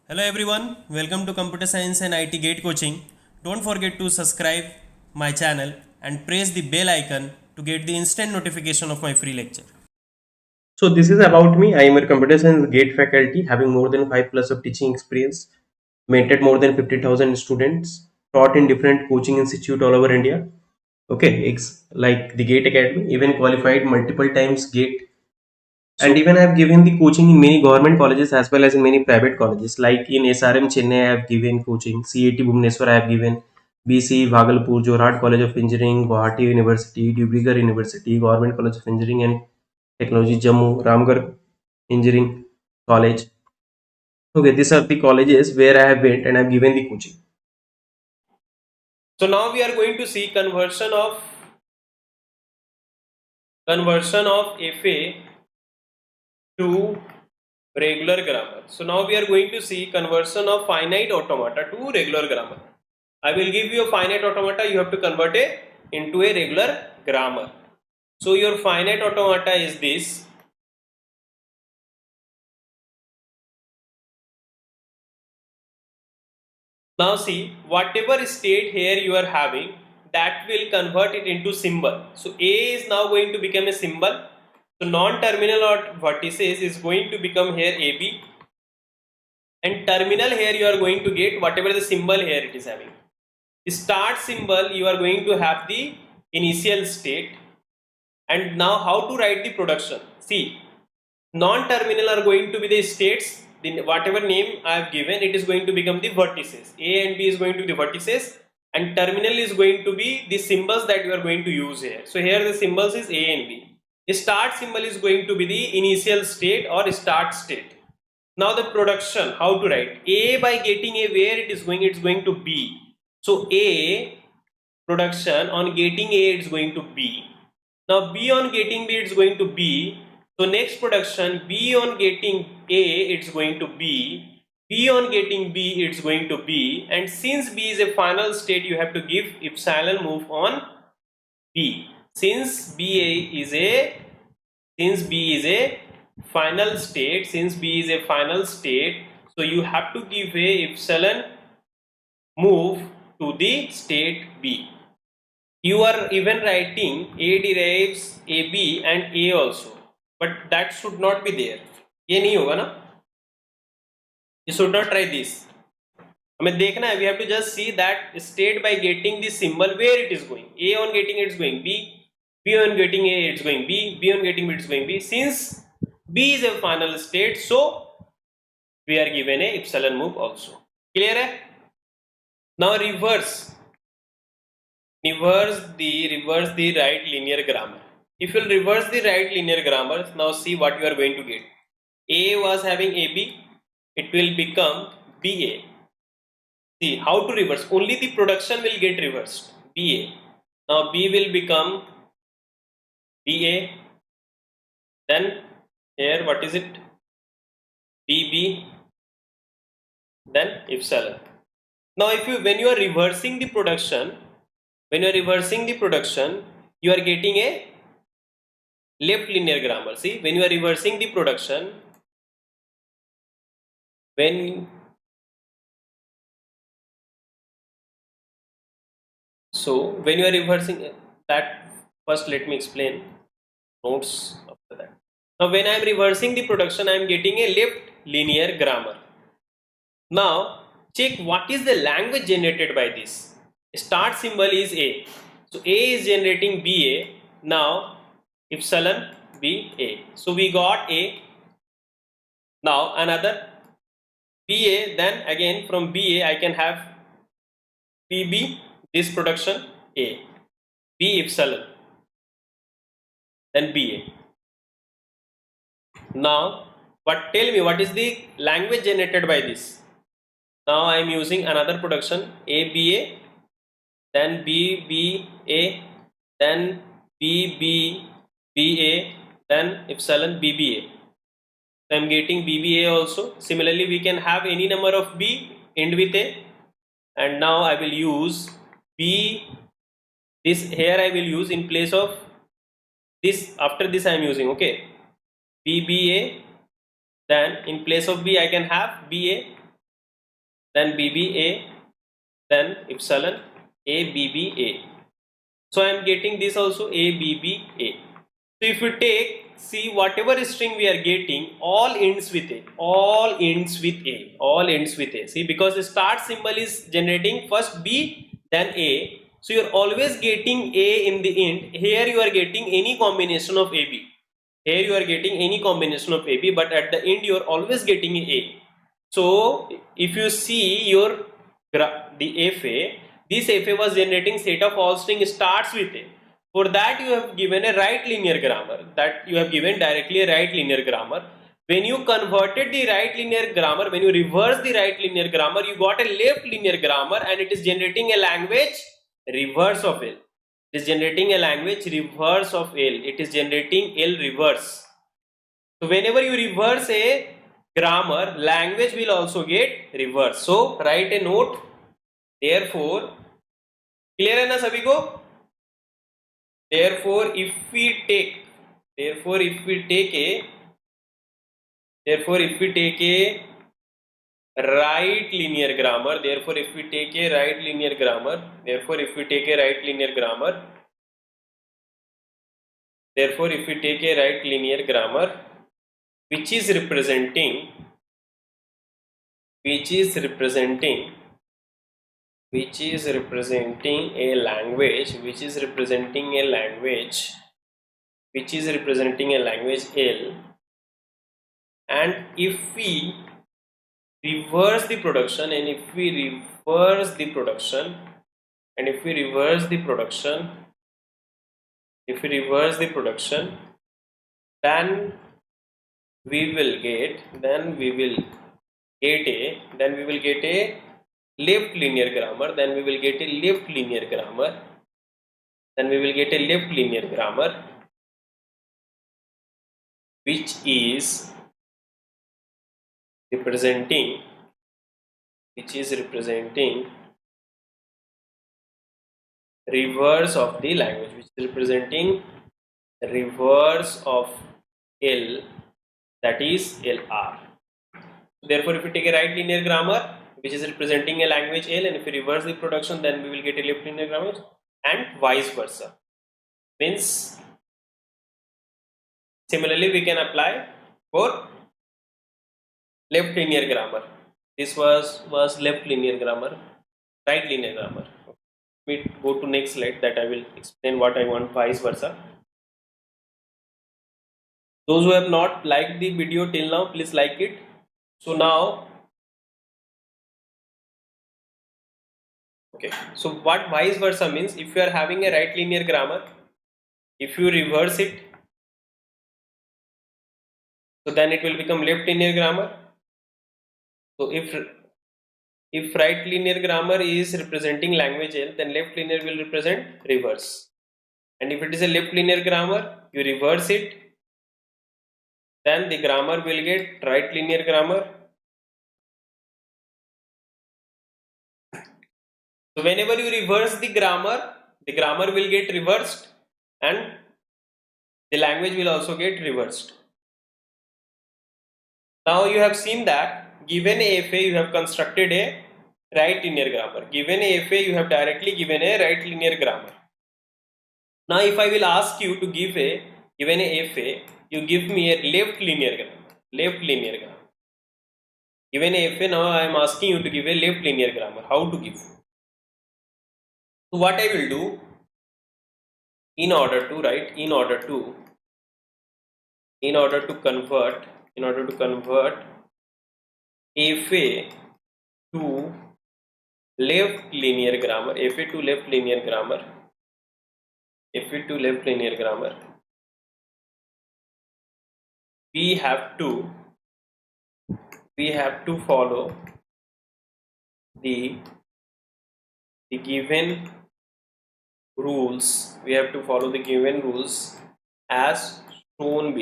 Hello everyone, welcome to Computer Science and IT Gate Coaching. Don't forget to subscribe my channel and press the bell icon to get the instant notification of my free lecture. So this is about me. I am a computer science gate faculty having more than 5 plus of teaching experience, mentored more than 50,000 students, taught in different coaching institute all over India. Okay, it's like the Gate Academy, even qualified multiple times Gate, and even I have given the coaching in many government colleges as well as in many private colleges. Like in SRM Chennai, I have given coaching. CAT Bhubaneswar, I have given. BC Bhagalpur, Jorhat College of Engineering, Guwahati University, Dibrugarh University, Government College of Engineering and Technology, Jammu, Ramgarh Engineering College. Okay, these are the colleges where I have went and I have given the coaching. So now we are going to see conversion of FA to regular grammar. So now we are going to see conversion of finite automata to regular grammar. I will give you a finite automata, you have to convert it into a regular grammar. So your finite automata is this. Now see, whatever state here you are having, that will convert it into symbol. So A is now going to become a symbol. So non-terminal or vertices is going to become here AB. And terminal here you are going to get whatever the symbol here it is having. Start symbol you are going to have the initial state. And now how to write the production? See, non-terminal are going to be the states. Whatever name I have given, it is going to become the vertices. A and B is going to be the vertices, and terminal is going to be the symbols that you are going to use here. So here the symbols is A and B. The start symbol is going to be the initial state or start state. Now the production, how to write? A by getting A, where it is going? It's going to B. So A production on getting A, it's going to B. Now B on getting B, it's going to B. So next production, B on getting A, it's going to B. B on getting B, it's going to B. And since B is a final state, you have to give epsilon move on B. Since B is a final state, so you have to give a epsilon move to the state B. You are even writing A derives AB and A also, but that should not be there. ये नहीं होगा ना? You should not try this. हमें देखना है, we have to just see that state by getting the symbol where it is going. A on getting it is going B, B on getting A it's going B, B on getting B it's going B. Since B is a final state, so we are given a epsilon move also. Clear है? Now reverse the right linear grammar. If you will reverse the right linear grammar, now see what you are going to get. A was having AB, it will become BA. See how to reverse, only the production will get reversed. BA. Now B will become BA. Then here what is it? BB. Then epsilon. Now when you are reversing the production, you are getting a left linear grammar. See, when you are reversing the production, when you are reversing that, first let me explain notes after that. Now when I am reversing the production, I am getting a left linear grammar. Now check what is the language generated by this. Start symbol is A. So A is generating BA. Now epsilon BA. So we got A. Now another BA, then again from BA I can have BB, this production A, B epsilon, then BA. Now tell me what is the language generated by this? Now I am using another production ABA, then BBA, then BBBA, then epsilon BBA. So I am getting BBA also. Similarly, we can have any number of B end with A, and now I will use B. This here I will use in place of this. After this I am using, okay, BBA. Then in place of B I can have BA. then BBA, then epsilon ABBA. So I am getting this also ABBA. So if you take, see, whatever string we are getting, all ends with A, all ends with A, all ends with A. See, because the start symbol is generating first B, then A. So you are always getting A in the end. Here you are getting any combination of AB. Here you are getting any combination of AB, but at the end you are always getting A. So if you see your the FA, this FA was generating set of all string starts with A. For that you have given a right linear grammar, that you have given directly a right linear grammar. When you converted the right linear grammar, when you reverse the right linear grammar, you got a left linear grammar, and it is generating a language reverse of L. It is generating a language reverse of L. It is generating L reverse. So whenever you reverse a grammar, language will also get reverse. So write a note. Therefore, clear है ना सभी को? Therefore, if we take a right linear grammar, therefore if we take a right linear grammar, therefore if we take a right linear grammar, therefore if we take a right linear grammar which is representing a language, L, and if we reverse the production, then we will get a left linear grammar, which is representing reverse of the language, reverse of L, that is LR. Therefore, if we take a right linear grammar which is representing a language L, and if we reverse the production, then we will get a left linear grammar, and vice versa. Means similarly we can apply for left linear grammar. This was left linear grammar, right linear grammar. We go to next slide, that I will explain what I want vice versa. Those who have not liked the video till now, please like it. So now, okay, so what vice versa means, if you are having a right linear grammar, if you reverse it, so then it will become left linear grammar. So if right linear grammar is representing language L, then left linear will represent reverse. And if it is a left linear grammar, you reverse it, then the grammar will get right linear grammar. So whenever you reverse the grammar will get reversed, and the language will also get reversed. Now you have seen that given a FA, you have constructed a right linear grammar. Given a FA, you have directly given a right linear grammar. Now if I will ask you to give given a FA, you give me a left linear grammar. Given a FA, now I am asking you to give a left linear grammar. How to give? So what I will do, in order to convert FA to left linear grammar, we have to follow the given rules. We have to follow the given rules as shown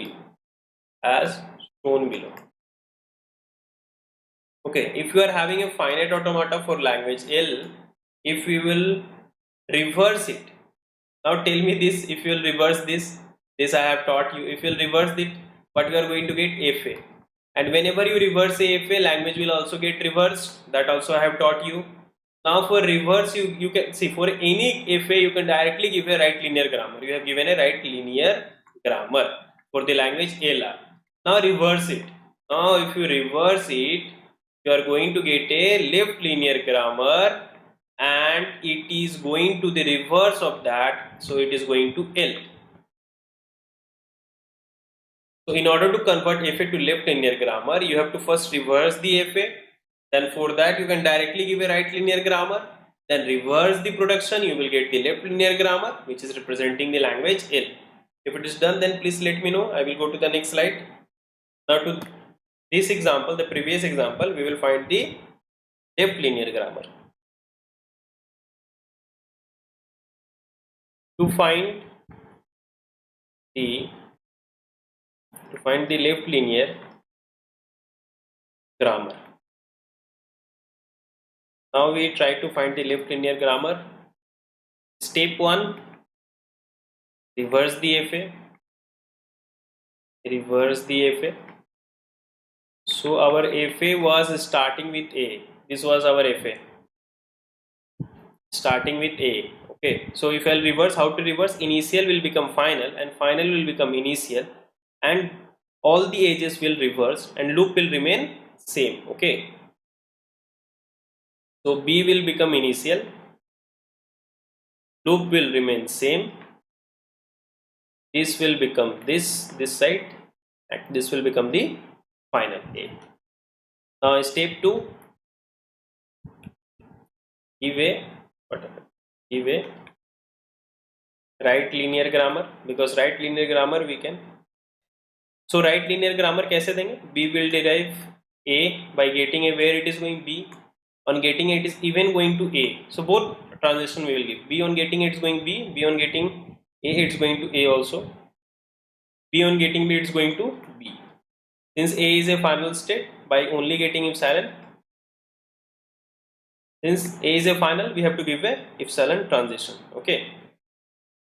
below. Okay, if you are having a finite automata for language L, if we will reverse it, now tell me this, if you will reverse this I have taught you, if you will reverse it, what you are going to get? FA. And whenever you reverse AFA, language will also get reversed. That also I have taught you. Now for reverse, you can see for any FA you can directly give a right linear grammar. You have given a right linear grammar for the language LR. Now reverse it. Now if you reverse it, you are going to get a left linear grammar, and it is going to the reverse of that, so it is going to L. So in order to convert FA to left linear grammar, you have to first reverse the FA. Then for that you can directly give a right linear grammar. Then reverse the production, you will get the left linear grammar, which is representing the language L. If it is done, then please let me know. I will go to the next slide. Now to this example, the previous example, we will find the left linear grammar. To find the left linear grammar. Now we try to find the left linear grammar. Step 1, reverse the FA. Reverse the FA. So our FA was starting with A. This was our FA. Starting with A. Okay. So if I'll reverse, how to reverse? Initial will become final and final will become initial, and all the edges will reverse and loop will remain same. Okay. So B will become initial, loop will remain same, this will become this side, and this will become the final A. Now step 2, give a right linear grammar, because right linear grammar we can. So right linear grammar कैसे देंगे? B will derive A by getting A where it is going B. On getting it is even going to A. So both transition we will give. B on getting it is going B. B on getting A it's going to A also. B on getting B it's going to B. Since A is a final state, by only getting epsilon. Since A is a final, we have to give a epsilon transition. Okay.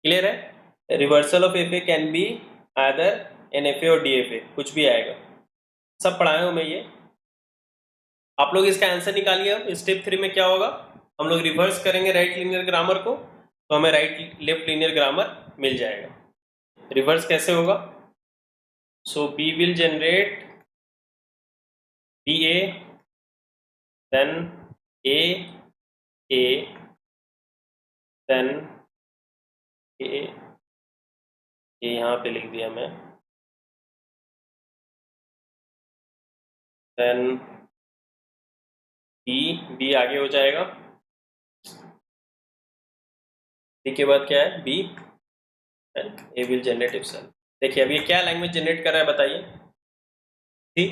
Clear है? Reversal of FA can be either NFA और DFA. कुछ भी आएगा. सब पढ़ाया हूँ मैं ये. आप लोग इसका आंसर निकालिए. अब स्टेप 3 में क्या होगा? हम लोग रिवर्स करेंगे राइट लीनियर ग्रामर को, तो हमें लेफ्ट लीनियर ग्रामर मिल जाएगा. रिवर्स कैसे होगा? सो B will generate BA, then A, then A यहाँ पे लिख दिया मैं, then B आगे हो जाएगा. B के बाद क्या है? B and A will generate epsilon. देखिए अब ये क्या लैंग्वेज जनरेट कर रहा है बताइए. ठीक,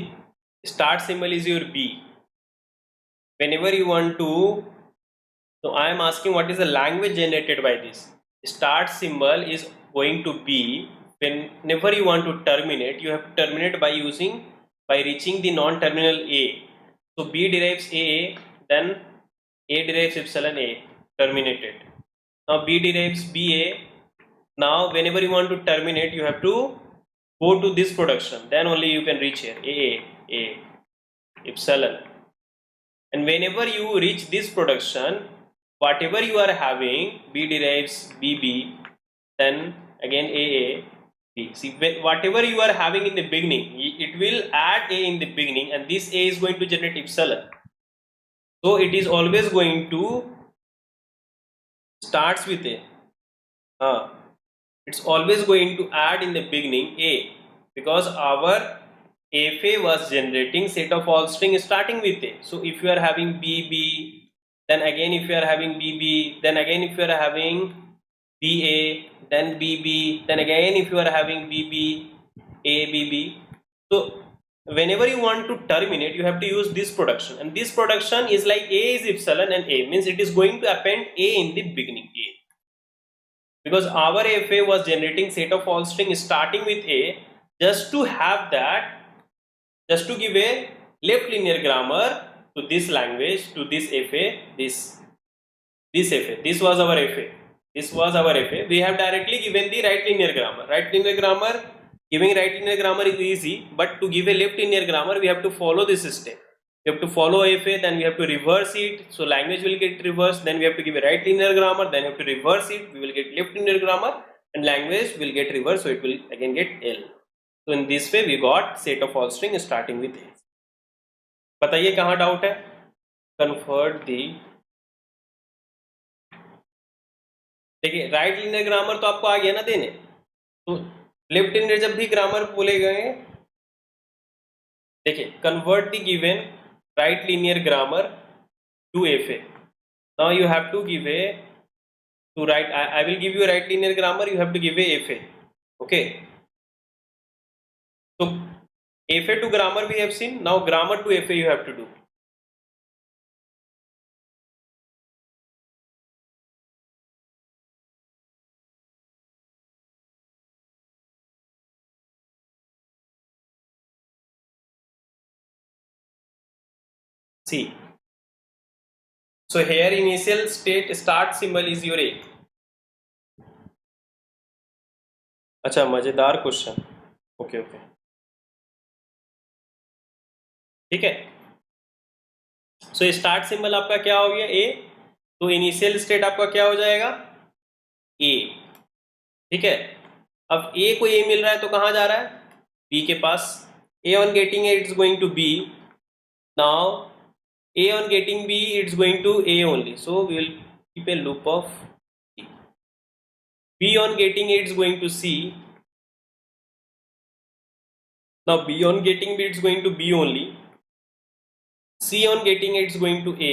start symbol is your B. Whenever you want to, so I am asking what is the language generated by this. Start symbol is going to be, whenever you want to terminate, you have to terminate by reaching the non-terminal A. So B derives A, then A derives epsilon A, terminated. Now B derives BA. Now whenever you want to terminate, you have to go to this production, then only you can reach here, A, epsilon. And whenever you reach this production, whatever you are having, B derives BB, then again A, B. See, whatever you are having in the beginning, it will add A in the beginning, and this A is going to generate epsilon. So it is always going to starts with A. It's always going to add in the beginning A, because our FA was generating set of all string starting with A. So if you are having BB, then again if you are having BB, then again if you are having BA, then BB, then again if you are having BB, A, BB. So whenever you want to terminate, you have to use this production, and this production is like A is epsilon and A, means it is going to append A in the beginning, A. Because our FA was generating set of all string starting with A, just to have that, just to give a left linear grammar to this language, to this FA, this FA. This was our FA. This was our FA. We have directly given the right linear grammar. Right linear grammar Giving right linear grammar is easy, but to give a left linear grammar we have to follow this step. We have to follow FA, then we have to reverse it, so language will get reversed, then we have to give a right linear grammar, then we have to reverse it, we will get left linear grammar, and language will get reversed, so it will again get L. So in this way we got set of all string starting with A. बताइए कहाँ doubt है? Convert दी, देखिए right linear grammar तो आपको आ गया ना देने, तो लेफ्ट लिनियर जब भी ग्रामर बोले गए, देखिए convert the given right linear grammar to FA. Now you have to give a to write, I will give you a right linear grammar, you have to give a FA. Okay, so FA to grammar we have seen, now grammar to FA you have to do. See, so here initial state start symbol is your A. अच्छा मजेदार question, okay okay ठीक है. So start symbol आपका क्या हो गया A, तो initial state आपका क्या हो जाएगा A. ठीक है, अब A को A मिल रहा है तो कहाँ जा रहा है B के पास. A on getting A it's going to B. Now A on getting B it's going to A only, so we will keep a loop of B. B on getting A it's going to C. Now B on getting B it's going to B only. C on getting A it's going to A.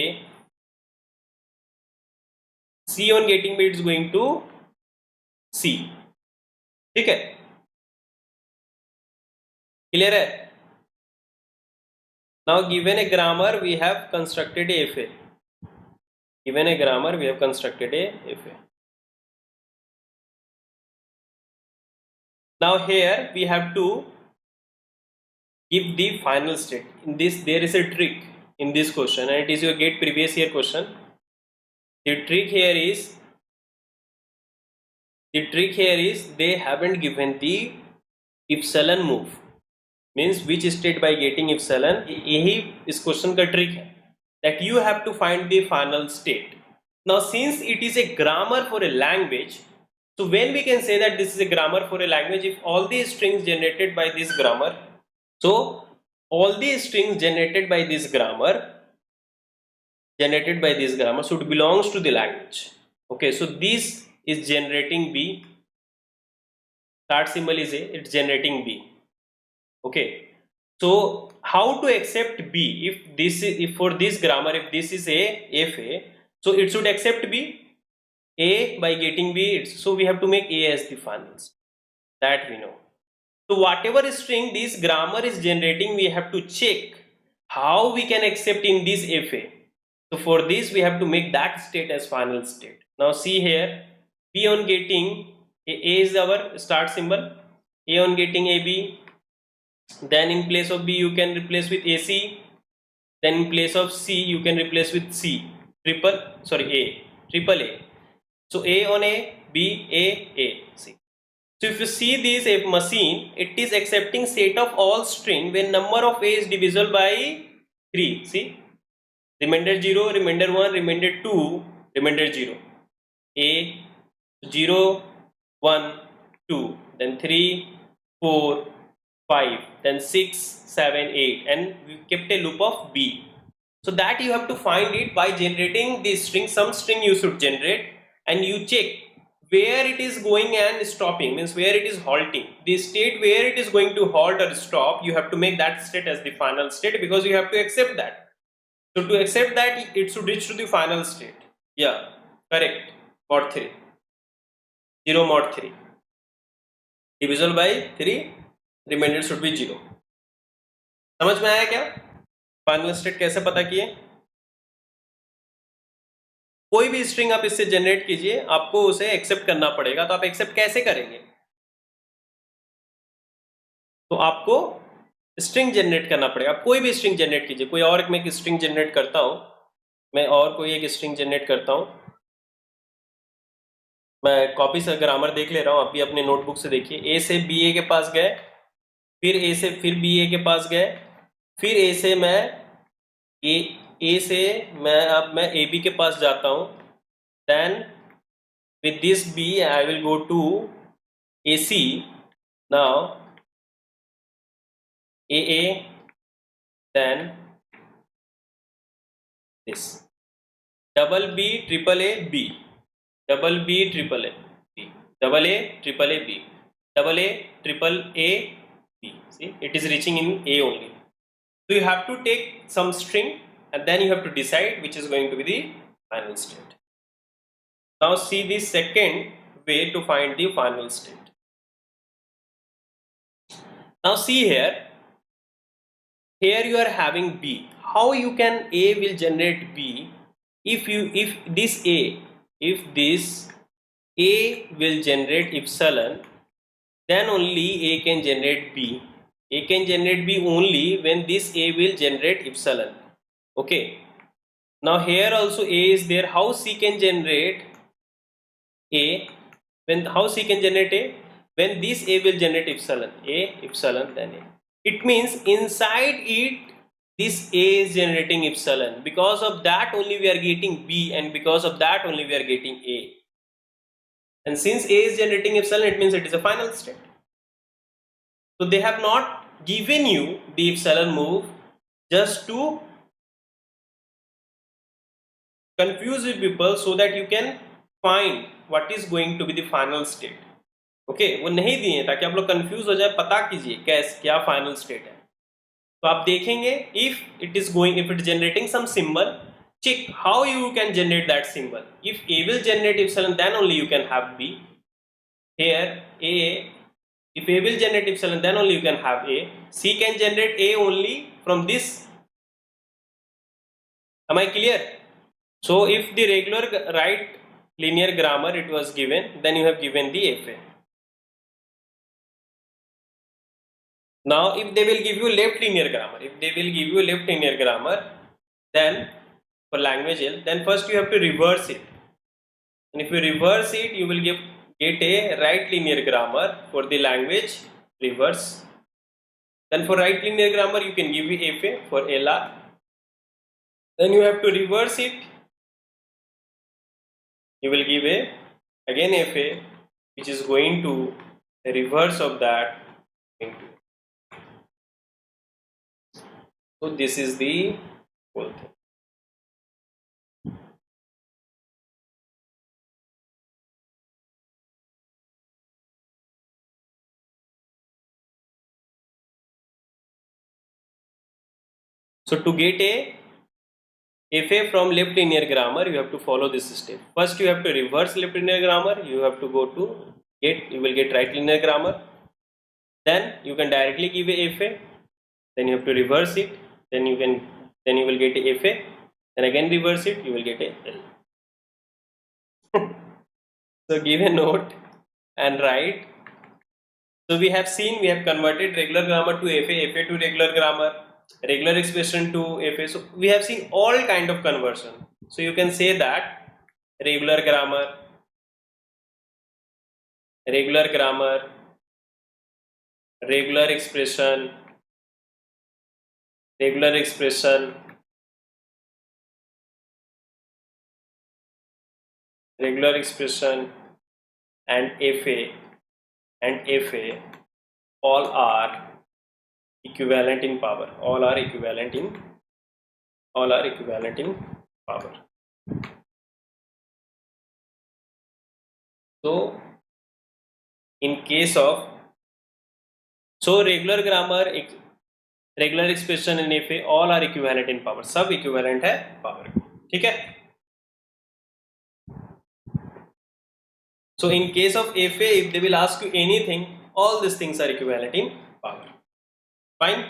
C on getting B it's going to C. ठीक है, clear है. Now given a grammar we have constructed a FA. Given a grammar we have constructed a FA. Now here we have to give the final state. In this there is a trick in this question, and it is your GATE previous year question. The trick here is they haven't given the epsilon move, means which state by getting epsilon. यही इस question का trick है, that you have to find the final state. Now since it is a grammar for a language, so when we can say that this is a grammar for a language, if all the strings generated by this grammar, so all the strings generated by this grammar should belongs to the language. Okay, so this is generating B, start symbol is A, it's generating B. Okay, so how to accept B? If for this grammar, if this is a FA, so it should accept B. A by getting B, so we have to make A as the finals, that we know. So whatever string this grammar is generating, we have to check how we can accept in this FA. So for this we have to make that state as final state. Now see here, B on getting A is our start symbol, A on getting AB. Then in place of B you can replace with AC. Then in place of C you can replace with C. Triple A. So A on A, B, A, C. So if you see this a machine, it is accepting set of all string when number of A is divisible by 3. See, remainder 0, remainder 1, remainder 2, remainder 0. A 0, 1, 2, then 3, 4, 5, then 6, 7, 8, and we kept a loop of B. So that you have to find it by generating this string. Some string you should generate, and you check where it is going and stopping, means where it is halting. The state where it is going to halt or stop, you have to make that state as the final state, because you have to accept that. So to accept that, it should reach to the final state. Yeah, correct. Mod 3. 0 mod 3. Divisible by 3, remainder should be 0. समझ में आया क्या? Final state कैसे पता किए? कोई भी string आप इससे जनरेट कीजिए, आपको उसे एक्सेप्ट करना पड़ेगा. तो आप एक्सेप्ट कैसे करेंगे? तो आपको स्ट्रिंग जनरेट करना पड़ेगा. आप कोई भी स्ट्रिंग जनरेट कीजिए. कोई और मैं एक स्ट्रिंग जनरेट करता हूं, मैं और कोई एक स्ट्रिंग जनरेट करता हूं. मैं कॉपी से ग्रामर देख ले रहा हूँ, अभी अपने नोटबुक से देखिए। ए से बी ए के पास गए, फिर ए से फिर बी ए के पास गए, फिर ए से मैं ए से मैं ए बी के पास जाता हूँ। Then with this B I will go to AC. Now AA, then this double B triple A B, double B triple A B, double A triple A B, double A triple A B. See, it is reaching in A only. So you have to take some string and then you have to decide which is going to be the final state. Now see the second way to find the final state. Now see here you are having B. How you can A will generate B? If this A will generate epsilon, then only A can generate B. A can generate B only when this A will generate epsilon. Okay. Now here also A is there. How C can generate A? How C can generate A? When this A will generate epsilon. A epsilon then A. It means inside it this A is generating epsilon. Because of that only we are getting B, and because of that only we are getting A. And since A is generating epsilon, it means it is a final state. So they have not given you the epsilon move just to confuse the people so that you can find what is going to be the final state. Okay वो नहीं दिए ताकि आप लोग confuse हो जाए, पता कीजिए कैसे क्या फाइनल स्टेट है। तो आप देखेंगे if it generating some symbol, check how you can generate that symbol. If A will generate epsilon, then only you can have B. Here A, if A will generate epsilon, then only you can have A. C can generate A only from this. Am I clear? So if the regular right linear grammar it was given, then you have given the FA. Now if they will give you left linear grammar, then for language L, then first you have to reverse it, and if you reverse it you will get a right linear grammar for the language reverse. Then for right linear grammar you can give FA for LR, then you have to reverse it, you will give again FA, which is going to the reverse of that into. So this is the whole thing. So to get a FA from left linear grammar, you have to follow this step. First you have to reverse left linear grammar, you have to go to you will get right linear grammar. Then you can directly give a FA, then you have to reverse it, then you will get a FA, then again reverse it, you will get a L. So give a note and write. So we have converted regular grammar to FA to regular grammar, regular expression to FA. So we have seen all kind of conversion. So you can say that regular grammar, regular expression, and FA all are equivalent in power. All are equivalent in power. So in case of regular grammar, regular expression and FA all are equivalent in power. सब equivalent है power. ठीक है? So in case of FA, if they will ask you anything, all these things are equivalent in power. Fine.